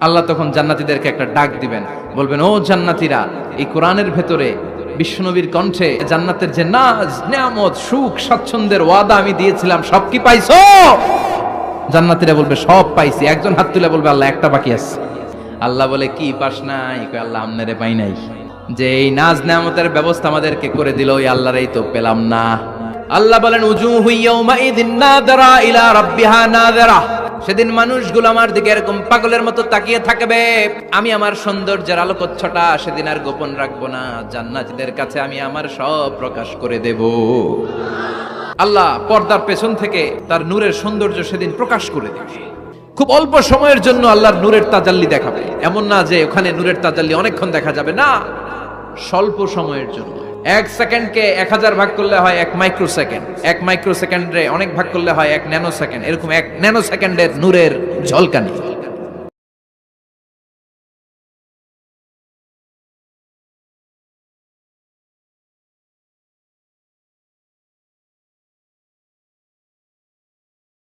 আল্লাহ তখন জান্নাতীদেরকে একটা ডাক দিবেন, বলবেন, ও জান্নাতীরা, এই কোরআনের ভেতরে বিশ্বনবীর কণ্ঠে জান্নাতের যে নাজ, নিয়ামত, সুখ, স্বাচ্ছন্দ্যের ওয়াদা আমি দিয়েছিলাম, সব কি পাইছো? জান্নাতীরা বলবে, সব পাইছি। একজন হাত তুলে বলবে, আল্লাহ একটা বাকি আছে। আল্লাহ বলে, কি পাস নাই? কয়, আল্লাহ আমনেরে পাই নাই। যে এই নাজ নিয়ামতের ব্যবস্থা আমাদেরকে করে দিল, ওই আল্লাহরই তো পেলাম না। আল্লাহ বলেন, উজুহু ইয়াউমাইযিন নাযিরা ইলা রাব্বিহা নাযিরা। সেদিন মানুষগুলো আমার দিকে এরকম পাগলের মতো তাকিয়ে থাকবে। আমি আমার সৌন্দর্যের আলোকচ্ছটা সেদিন আর গোপন রাখবো না, জান্নাতীদের কাছে আমি আমার সব প্রকাশ করে দেব। আল্লাহ পর্দার পেছন থেকে তার নূরের সৌন্দর্য সেদিন প্রকাশ করে দেবে। খুব অল্প সময়ের জন্য আল্লাহর নূরের তাজাল্লি দেখাবে। এমন না যে ওখানে নূরের তাজাল্লি অনেকক্ষণ দেখা যাবে, না, স্বল্প সময়ের জন্য। 1 সেকেন্ডকে 1000 ভাগ করলে হয় 1 মাইক্রোসেকেন্ড, 1 মাইক্রোসেকেন্ডে অনেক ভাগ করলে হয় 1 ন্যানো সেকেন্ড। এরকম 1 ন্যানো সেকেন্ডের নূরের ঝলকানি।